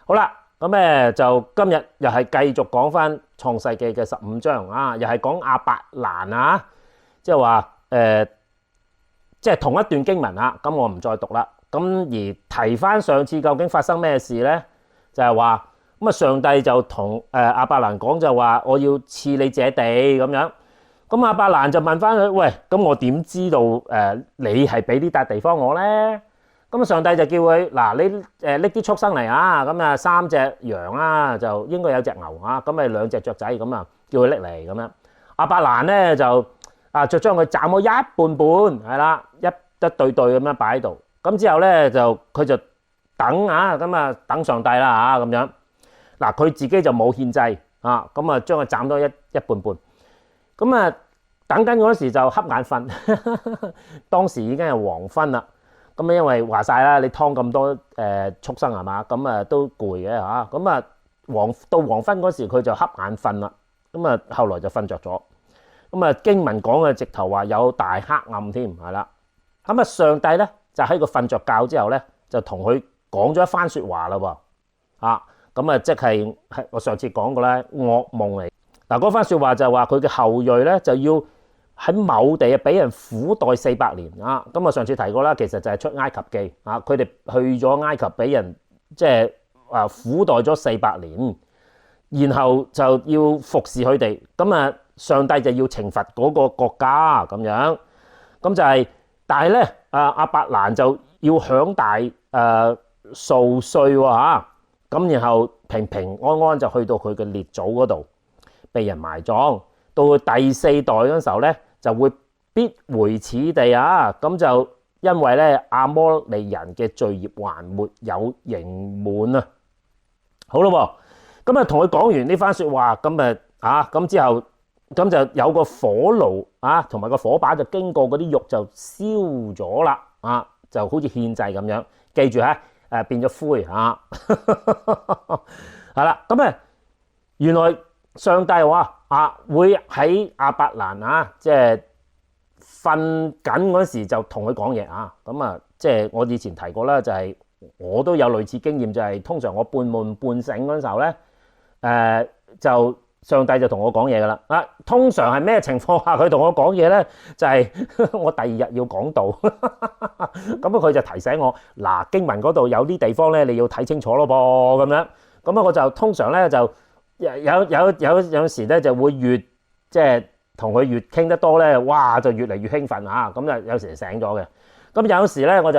好啦，咁咧就今日又係繼續講翻創世記嘅15章啊，又係講亞伯蘭啊，即係話即係同一段經文啊，咁我唔再讀啦。咁而提翻上次究竟發生咩事咧？就係話咁啊，上帝就同亞伯蘭講就話我要賜你這地咁樣。咁亞伯蘭就問翻佢：喂，咁我點知道你係俾呢笪地方我咧？咁上帝就叫佢嗱，你拎啲畜生嚟啊，咁啊3隻羊啊，就應該有隻牛啊，咁咪2隻雀仔咁啊，叫佢拎嚟咁樣。亞伯蘭咧就就將佢斬咗一半半，係啦，一對對咁樣擺喺度。咁之後咧就佢就等啊，咁啊等上帝啦嚇咁樣。嗱，佢自己就冇獻祭啊，咁啊將佢斬咗一半半。咁啊等緊嗰時就瞌眼瞓，當時已經係黃昏啦。咁因為話晒啦，你劏咁多畜生係嘛，咁啊都攰嘅嚇。咁啊到黃昏嗰時佢就瞌眼瞓啦。咁啊後來就瞓着咗。咁啊經文講嘅直頭話有大黑暗添，係啦。咁啊上帝咧就喺佢瞓着覺之後咧就同佢講咗一番説話啦喎。咁啊即係我上次講過咧噩夢嚟。嗱，嗰番説話就係話佢嘅後裔咧就要喺某地啊俾人苦待400年啊！咁啊上次提過啦，其實就係出埃及記啊，佢哋去咗埃及俾人即係苦待咗400年，然後就要服侍佢哋。咁啊上帝就要懲罰嗰個國家咁樣，咁就係，但係咧亞伯蘭就要享大數歲喎嚇，咁然後平平安安就去到佢嘅列祖嗰度，被人埋葬。到佢第4代嗰陣時候咧，就會必回此地啊！咁就因為咧亞摩利人嘅罪孽還沒有刑滿啊！好咯喎，咁啊同佢講完呢番説話，咁之後咁就有個火爐啊，同埋個火把就經過嗰啲肉就燒咗啦啊，就好似獻祭咁樣。記住變咗灰嚇，係啦。咁啊原來上帝話會喺亞伯蘭即係瞓緊嗰時就同佢講嘢啊。咁啊，即係我以前提過啦，就係我都有類似經驗，就係通常我半夢半醒嗰陣時候咧，就上帝就同我講嘢噶啦。通常係咩情況下佢同我講嘢咧？就係我第2日要講道，咁佢就提醒我嗱，經文嗰度有啲地方咧你要睇清楚咯噃咁樣。咁我就通常咧就。有時咧就會越即係同佢越傾得多咧，哇就越嚟越興奮啊！咁就有時醒咗嘅。咁有時咧我就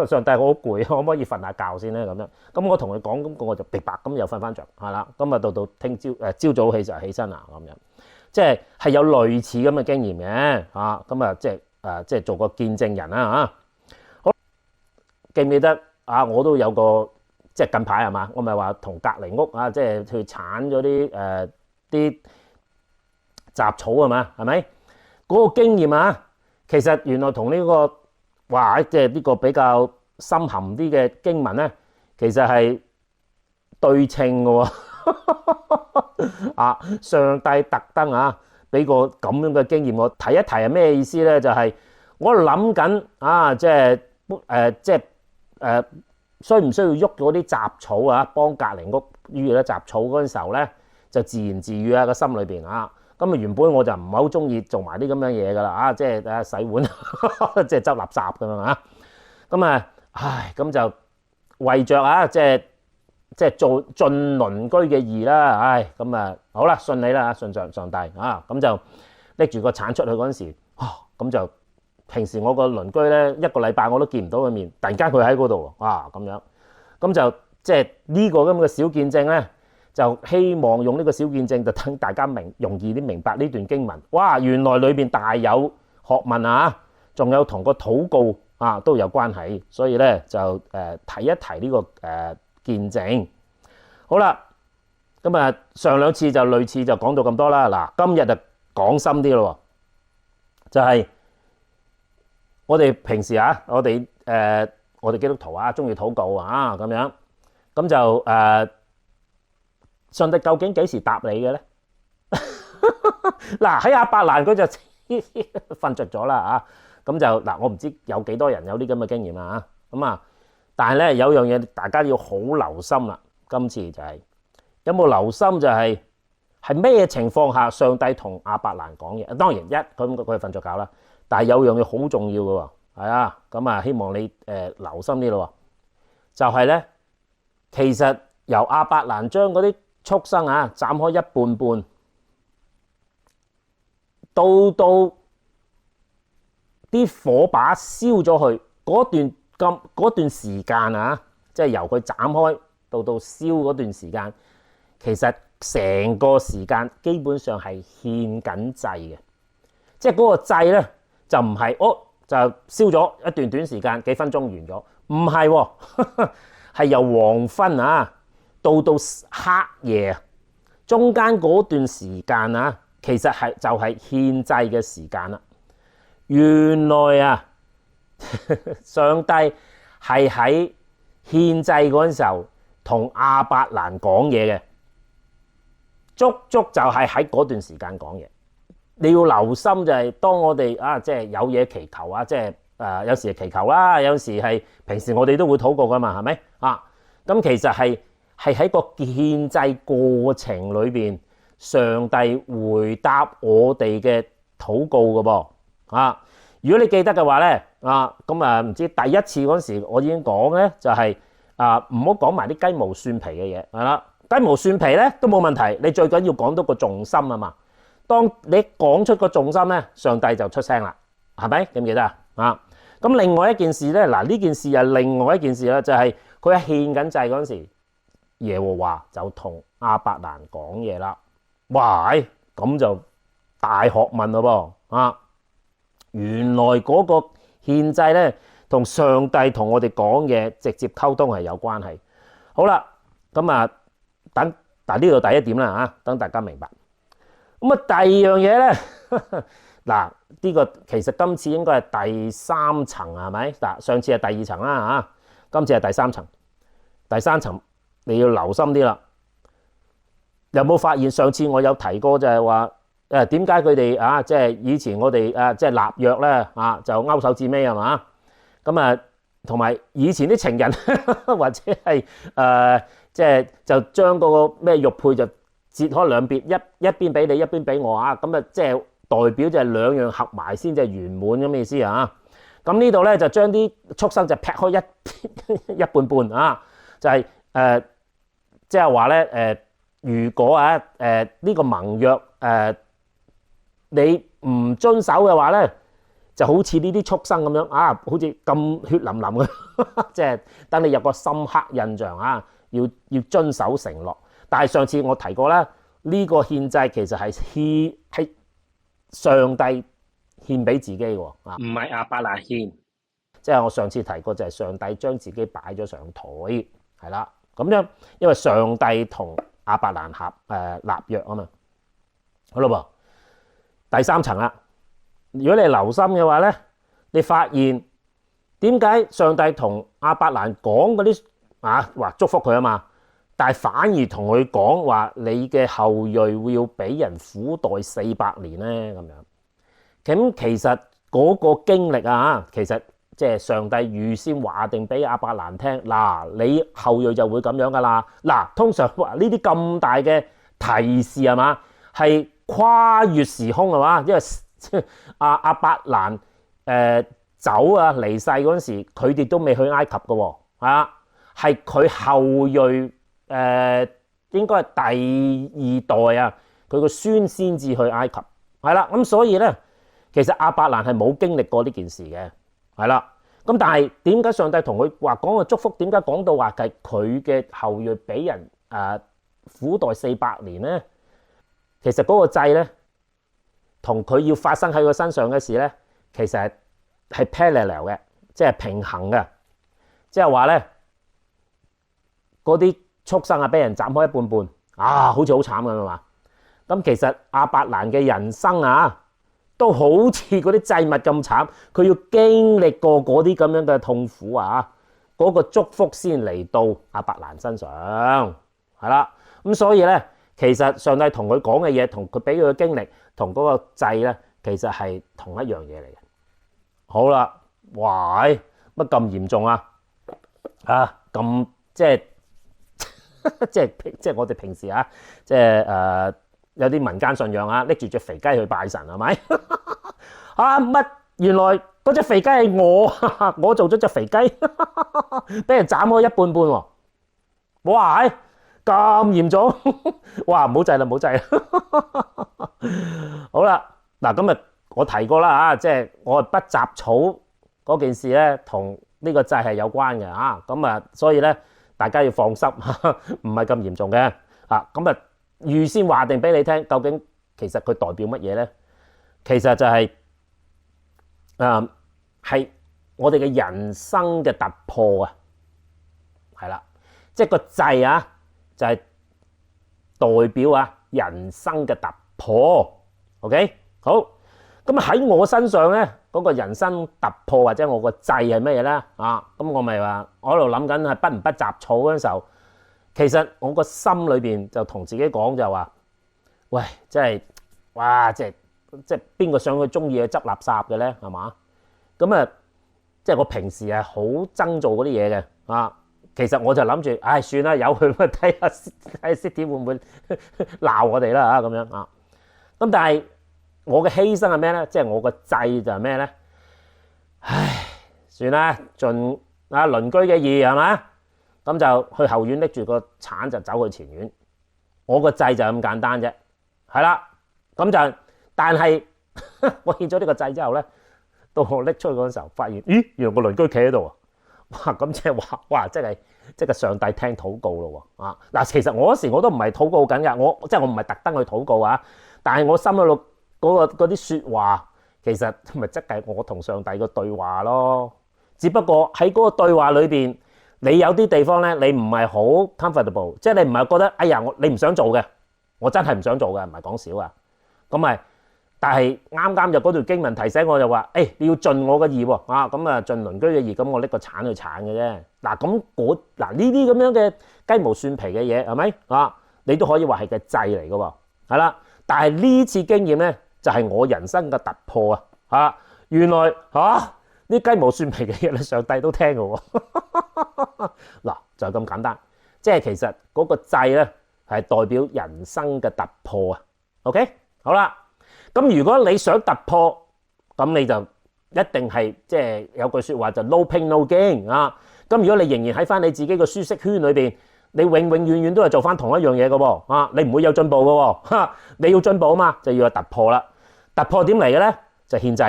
上帝我好攰，可唔可以瞓下覺先咧？咁樣咁我同佢講，咁我就白白咁又瞓翻着，係啦。咁啊到聽朝早起就起身啦咁樣，即係有類似咁嘅經驗嘅嚇。咁啊即係做個見證人啦嚇。好，記唔記得我都有個。即係近排係嘛，我咪話同隔離屋即係去剷咗啲雜草係嘛，係咪？嗰個經驗其實原來同呢個即係呢個比較深含啲嘅經文咧，其實係對稱嘅喎。上帝特登俾個咁樣嘅經驗我提一提係咩意思咧？就係我諗緊即係需唔需要喐嗰啲雜草幫隔離屋淤咗雜草嗰陣時候咧，就自言自語個心裏邊咁原本我就唔係好中意做埋啲咁樣嘢噶啦即係洗碗即係執垃圾咁樣咁咁就為着即係做盡鄰居嘅義啦，咁好啦，信你啦信上帝咁就拎住個鏟出去嗰陣時，咁就。平時我個鄰居咧1個禮拜我都見唔到佢面，突然間佢喺嗰度咁樣，咁就即係呢個咁嘅小見證咧，就希望用呢個小見證就等大家容易啲明白呢段經文。哇，原來裏邊大有學問仲有同個禱告都有關係，所以咧就提一提呢個見證。好啦，咁上2次就類似就講到咁多啦。嗱，今日就講深啲咯，就係。我哋平時我哋基督徒中意禱告咁樣，咁就上帝究竟幾時答你嘅咧？嗱，喺亞伯蘭佢就瞓着咗啦咁就我唔知有幾多人有啲咁嘅經驗咁但係咧有樣嘢大家要好留心啦，今次就係有冇留心就係咩情況下上帝同亞伯蘭講嘢？當然佢瞓咗覺啦，但係有樣嘢好重要嘅喎，係啊，咁啊希望你留心啲咯，就係咧，其實由亞伯蘭將嗰啲畜生啊斬開一半半，到啲火把燒咗去嗰段時間啊，即係由佢斬開到燒嗰段時間，其實成個時間基本上係獻緊祭嘅，即係嗰個祭咧就唔係就燒咗一段短時間幾分鐘完咗，唔係喎，係由黃昏啊到黑夜中間嗰段時間啊，其實就係獻祭嘅時間啦。原來啊，上帝係喺獻祭嗰陣時候同亞伯蘭講嘢嘅，足就係喺嗰段時間講嘢。你要留心就係當我哋即係有嘢祈求啊，即係有時係祈求啦，有時係平時我哋都會禱告噶嘛，係咪啊？咁其實係喺個獻祭過程裏邊，上帝回答我哋嘅禱告噶噃。如果你記得嘅話咧，咁唔知第一次嗰時我已經講咧，就係唔好講埋啲雞毛蒜皮嘅嘢，係啦，雞毛蒜皮咧都冇問題，你最緊要講到個重心啊嘛。當你講出個重心咧，上帝就出聲啦，係咪？記唔記得啊？咁另外一件事咧，呢件事係另外一件事啦，就係佢喺獻緊祭嗰陣時，耶和華就同亞伯蘭講嘢啦。哇！咁就大學問咯噃。原來嗰個獻祭咧，同上帝同我哋講嘢直接溝通係有關係。好啦，咁但呢度第一點啦，等大家明白。咁第二樣嘢咧，呢個其實今次應該係第三層係咪？上次係第二層啦，今次係第三層。第三層你要留心啲啦。有冇發現上次我有提過就係話點解佢哋即係以前我哋即係立約咧就勾手指尾係嘛？咁同埋以前啲情人或者係即係就將嗰個咩玉佩就截開兩邊，一邊俾你，一邊俾我咁即係代表就係兩樣合埋先至係圓滿咁嘅意思啊！咁呢度咧就將啲畜生就劈開一半半就係即係話咧如果呢個盟約你唔遵守嘅話咧，就好似呢啲畜生咁樣好似咁血淋淋嘅，即係等你有個深刻印象要遵守承諾。但係上次我提過啦，呢個獻祭其實係上帝獻俾自己喎，唔係亞伯蘭獻。即係我上次提過就係上帝將自己擺咗上台，係啦咁樣，因為上帝同亞伯蘭立約啊嘛。好啦噃，第三層啦。如果你留心嘅話咧，你發現點解上帝同亞伯蘭講嗰啲話祝福佢啊嘛？但係反而同佢講話，你嘅後裔會要俾人苦待400年咧咁樣。咁其實嗰個經歷其實即係上帝預先話定俾亞伯蘭聽，你後裔就會咁樣噶啦。通常話呢啲咁大嘅提示係嘛，係跨越時空係嘛，因為亞伯蘭走離世嗰陣時，佢哋都未去埃及噶喎，係佢後裔。應該係第二代佢個孫先至去埃及，係啦，咁所以咧，其實亞伯蘭係冇經歷過呢件事嘅，係啦，咁但係點解上帝同佢話講個祝福？點解講到話係佢嘅後裔俾人苦待400年咧？其實嗰個祭咧，同佢要發生喺佢身上嘅事咧，其實係 parallel 嘅，即係平衡嘅，即係話咧嗰啲畜生俾人斬開一半半，好似好慘咁啊嘛！咁其實亞伯蘭嘅人生都好似嗰啲祭物咁慘，佢要經歷過嗰啲咁樣嘅痛苦嗰個祝福先嚟到亞伯蘭身上，係啦。咁所以咧，其實上帝同佢講嘅嘢，同佢俾佢嘅經歷，同嗰個祭咧，其實係同一樣嘢嚟嘅。好啦，哇！乜咁嚴重咁即係即係我哋平時啊，即係有啲民間信仰啊，拎住隻肥雞去拜神係咪？啊乜？原來嗰隻肥雞係我做咗隻肥雞，俾人斬開一半半喎！哇，咁嚴重！哇，唔好制啦，唔好制啦！好啦，嗱咁啊，我提過啦嚇，即係我不雜草嗰件事咧，同呢個祭係有關嘅嚇，咁啊，所以咧大家要放心，唔係咁嚴重嘅嚇，咁啊預先話定俾你聽，究竟其實佢代表乜嘢咧？其實就係係我哋嘅人生嘅突破啊，係啦，即係個祭啊，就係代表啊人生嘅突破。OK， 好，咁啊喺我身上咧，嗰個人生突破或者我個祭係咩嘢咧？啊，咁我咪話我喺度諗緊係不唔不雜草嗰陣時候，其實我個心裏邊就同自己講就話，喂，即係哇，即係邊個想去中意去執垃圾嘅咧？係嘛？咁啊，即係我平時係好憎做嗰啲嘢嘅啊。其實我就諗住，唉，算啦，由佢咁睇下 City 會唔會鬧我哋啦嚇咁樣啊。咁但係我嘅犧牲係咩咧？即係我個祭就係咩咧？唉，算啦，盡啊鄰居嘅義係嘛？咁就去後院拎住個鏟就走去前院。我個祭就咁簡單啫，係啦。咁就但係我獻咗呢個祭之後咧。到我拎出去嗰陣時候，發現咦，原來個鄰居企喺度啊！哇，咁即係話，哇，即係上帝聽禱告咯喎！啊，嗱，其實我嗰時我都唔係禱告緊㗎，我唔係特登去禱告啊，但係我心裏度嗰啲説話，其實咪即係我同上帝嘅對話咯。只不過喺嗰個對話裏邊，你有啲地方咧，你唔係好 comfortable， 即係你唔係覺得，哎呀，你唔想做嘅，我真係唔想做嘅，唔係講笑啊，咁咪。但係啱就嗰條經文提醒我就話，你要盡我嘅義喎，啊咁啊盡鄰居嘅義，咁我拎個鏟去鏟嘅啫。嗱咁呢啲咁樣嘅雞毛蒜皮嘅嘢係咪啊？你都可以話係個祭嚟嘅喎，係啦。但係呢次經驗咧，就係我人生嘅突破啊！嚇，原來啲雞毛蒜皮嘅嘢咧，上帝都聽嘅喎。嗱就係咁簡單，即係其實嗰個祭咧係代表人生嘅突破啊。OK， 好啦。咁如果你想突破，咁你就一定係即係有句説話就 no pain no gain 啊！咁如果你仍然喺翻你自己嘅舒適圈裏邊，你永遠都係做翻同一樣嘢嘅喎啊！你唔會有進步嘅喎，你要進步啊嘛，就要有突破啦。突破點嚟嘅咧？就獻祭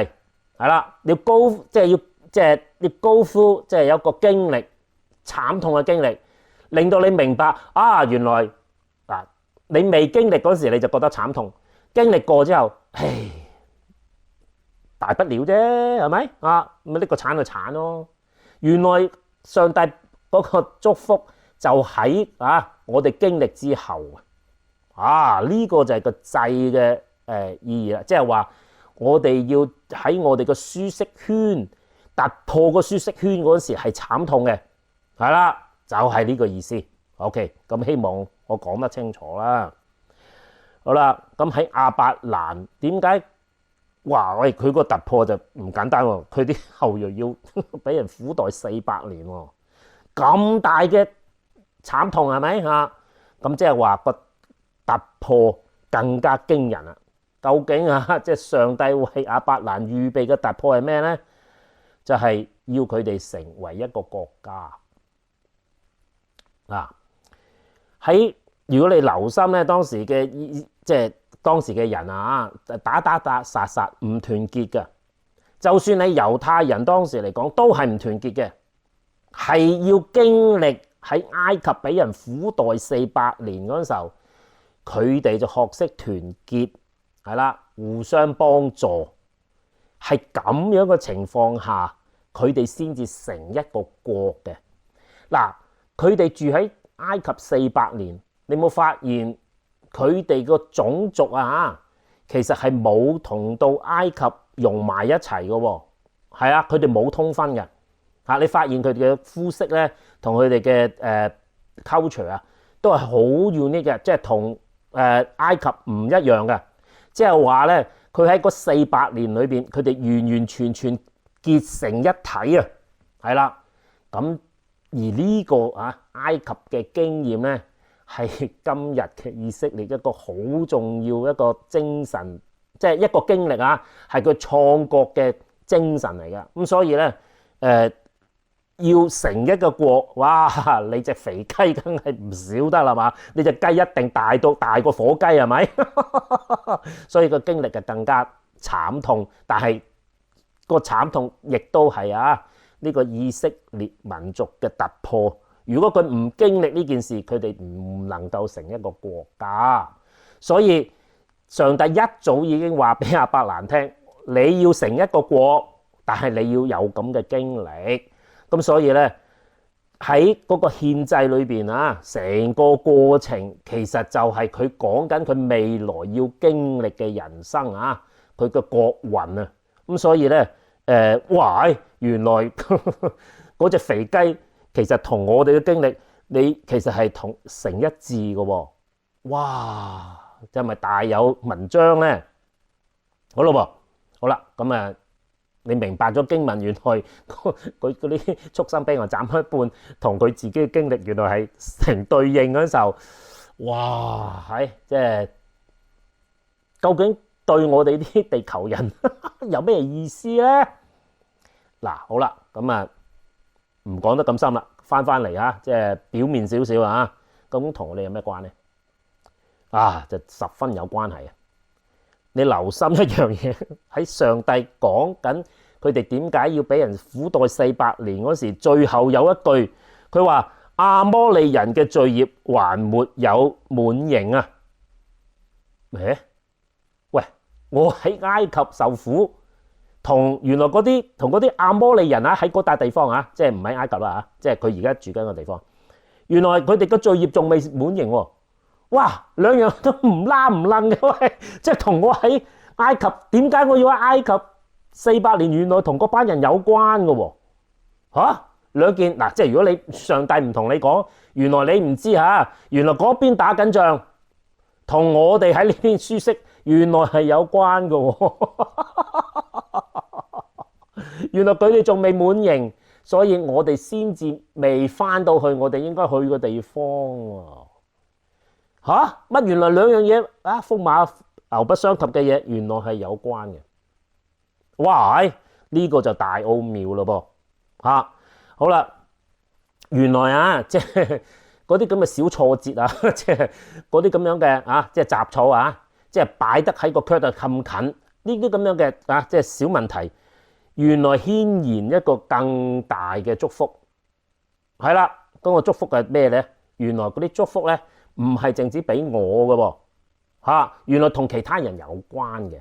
係啦，你要高即係要高呼，即係有個經歷慘痛嘅經歷，令到你明白啊！原來嗱你未經歷嗰時你就覺得慘痛。經歷過之後，唉，大不了啫，係咪啊？咪拎個鏟去鏟咯。原來上帝嗰個祝福就喺我哋經歷之後啊！呢個就係個祭嘅意義啦，即係話我哋要喺我哋個舒適圈突破個舒適圈嗰時係慘痛嘅，係啦，就係呢個意思。OK， 咁希望我講得清楚啦。好啦，咁喺亞伯蘭點解？哇！喂，佢個突破就唔簡單喎，佢啲後裔要俾人苦待400年喎，咁大嘅慘痛係咪嚇？咁即係話個突破更加驚人啦。究竟即係上帝為亞伯蘭預備嘅突破係咩咧？就係要佢哋成為一個國家嗱。喺如果你留心咧，當時嘅人啊，打殺唔團結嘅。就算你猶太人當時嚟講，都係唔團結嘅，係要經歷喺埃及俾人苦待400年嗰陣時候，佢哋就學識團結，係啦，互相幫助，係咁樣嘅情況下，佢哋先至成一個國嘅。嗱，佢哋住喺埃及400年。你冇發現佢哋個種族啊？其實係冇同到埃及融埋一齊嘅喎，係啊，佢哋冇通婚嘅嚇。你發現佢哋嘅膚色咧，同佢哋嘅culture 啊，都係好 unique 嘅，即係同埃及唔一樣嘅。即係話咧，佢喺嗰400年裏邊，佢哋完全結成一體啊，係啦。咁而呢個埃及嘅經驗咧，係今日嘅以色列一個好重要一個精神，即係一個經歷啊，係佢創國嘅精神嚟㗎。咁所以咧，要成一個國，哇！你隻肥雞梗係唔少得啦嘛，你隻雞一定大過火雞係咪？所以個經歷就更加慘痛，但係個慘痛亦都係呢個以色列民族嘅突破。如果佢唔經歷呢件事，佢哋唔能夠成一個國家。所以上帝一早已經話俾亞伯蘭聽，你要成一個國，但係你要有咁嘅經歷。咁所以咧，喺嗰個獻祭裏邊成個過程其實就係佢講緊佢未來要經歷嘅人生佢嘅國運啊。咁所以咧，哇！原來嗰隻肥雞其實同我哋嘅經歷，你其實係同成一致嘅喎。哇！真係咪大有文章咧？好咯噃，好啦，咁你明白咗經文，原來佢嗰啲畜生俾我斬開一半，同佢自己嘅經歷原來係成對應嗰陣時候，哇！即係究竟對我哋啲地球人有咩意思咧？嗱，好啦，咁唔講得咁深啦，翻嚟即係表面少少咁同我哋有咩關係？就十分有關係啊！你留心一樣嘢，喺上帝講緊佢哋點解要俾人苦待400年嗰時，最後有一句，佢話亞摩利人嘅罪孽還沒有滿盈啊！喂，我喺埃及受苦，原來嗰啲亞摩利人喺嗰笪地方即係唔喺埃及啦即係佢而家住緊個地方，原來佢哋嘅罪孽仲未滿盈喎。哇，兩樣都唔拉唔楞嘅喂，即係同我喺埃及，點解我要喺埃及400年？原來同嗰班人有關嘅喎，兩件嗱，即係如果你上帝唔同你講，原來你唔知原來嗰邊打緊仗，同我哋喺呢邊舒適，原來係有關嘅喎，原來佢哋仲未滿盈，所以我哋先至未翻到去我哋應該去嘅地方喎。乜原來兩樣嘢風馬牛不相及嘅嘢，原來係有關嘅。哇！呢個就大奧妙咯噃。好啦，原來即係嗰啲咁嘅小挫折即係嗰啲咁樣嘅即係雜草即係擺得喺個腳度咁近，呢啲咁樣嘅即係小問題，原來牽延一個更大嘅祝福。係啦，嗰個祝福係咩咧？原來嗰啲祝福咧，唔係淨止俾我嘅喎，原來同其他人有關嘅，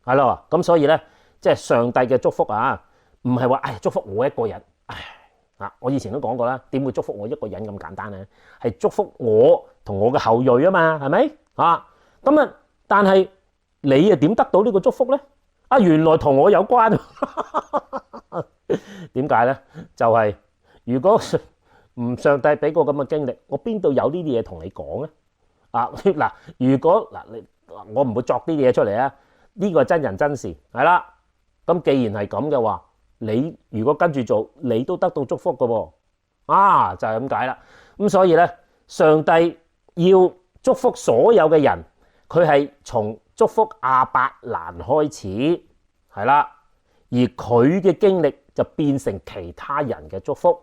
係咯。咁所以咧，即係上帝嘅祝福唔係話祝福我一個人。我以前都講過啦，點會祝福我一個人咁簡單咧？係祝福我同我嘅後裔啊嘛，係咪咁但係你又點得到呢個祝福咧？原來同我有關。點解咧？就係如果唔上帝俾個咁嘅經歷，我邊度有呢啲嘢同你講咧？嗱，如果我唔會作啲嘢出嚟呢個係真人真事，係啦。咁既然係咁嘅話，你如果跟住做，你都得到祝福嘅喎。就係咁解啦。咁所以咧，上帝要祝福所有嘅人，佢係從祝福亞伯蘭開始，係啦。而佢嘅經歷就變成其他人嘅祝福，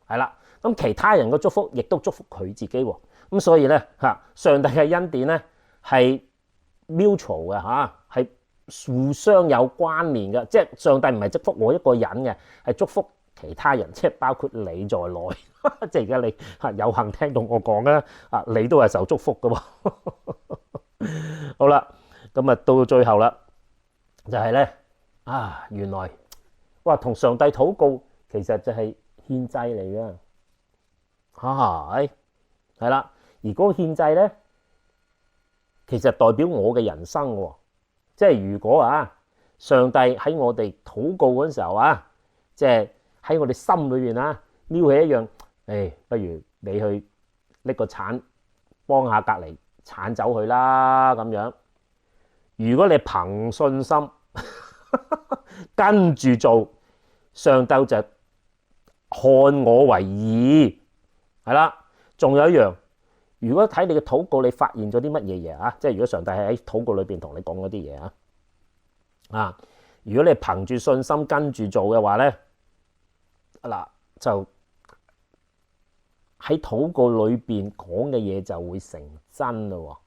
係啦。咁其他人嘅祝福亦都祝福佢自己喎。咁所以咧上帝嘅恩典咧係 mutual 嘅係互相有關聯嘅，即係上帝唔係祝福我一個人嘅，係祝福其他人，即係包括你在內。即係而家你有幸聽到我講咧你都係受祝福嘅喎。好啦，咁到最後啦，就係咧原來同上帝禱告其實就係獻祭嚟嘅。係啦，而嗰個獻祭咧，其實代表我嘅人生喎。即係如果上帝喺我哋禱告嗰陣時候即係喺我哋心裏邊撩起一樣，不如你去拎個鏟幫下隔離鏟走佢啦咁樣。如果你憑信心跟住做，上帝就看我為義。係啦，仲有一樣，如果睇你嘅禱告，你發現咗啲乜嘢嘢啊？即係如果上帝係喺禱告裏邊同你講嗰啲嘢啊，如果你憑住信心跟住做嘅話咧，嗱就喺禱告裏邊講嘅嘢就會成真咯，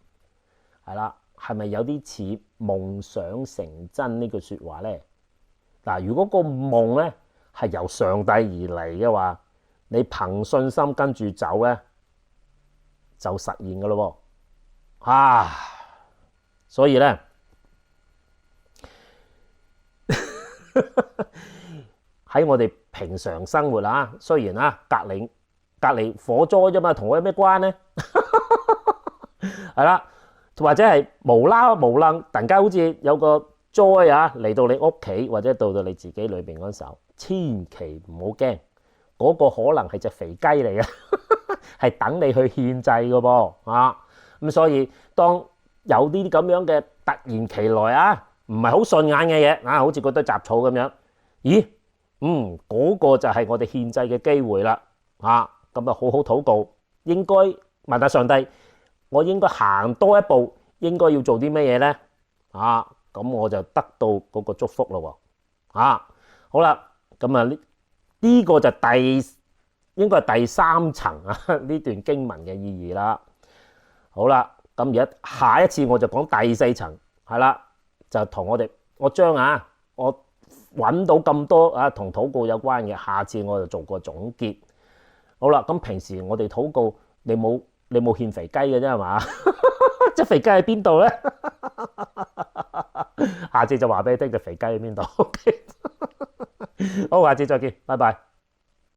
係啦，係咪有啲似夢想成真呢句説話咧？嗱，如果個夢咧係由上帝而嚟嘅話，你憑信心跟住走咧，就實現噶咯喎，所以咧喺我哋平常生活啊，雖然啊隔離火災啫嘛，同我有咩關咧？係啦，或者係無啦無楞，突然間好似有個災啊嚟到你屋企或者到你自己裏邊嗰時候，千祈唔好驚，嗰個可能係隻肥雞嚟嘅，係等你去獻祭嘅噃啊！咁所以當有啲咁樣嘅突然其來啊，唔係好順眼嘅嘢啊，好似嗰堆雜草咁樣，咦？嗰個就係我哋獻祭嘅機會啦啊！咁啊，好好禱告，應該問下上帝，我應該行多一步，應該要做啲咩嘢咧？啊，咁我就得到嗰個祝福咯喎！啊，好啦，咁啊呢個就應該係第三層啊呢段經文嘅意義啦。好啦，咁而家下一次我就講第四層，係啦，就同我將我揾到咁多同禱告有關嘅，下次我就做個總結。好啦，咁平時我哋禱告，你冇獻肥雞嘅啫係嘛？即係肥雞喺邊度咧？下次就話俾你聽，隻肥雞喺邊度。OK，好，下次再見，拜拜。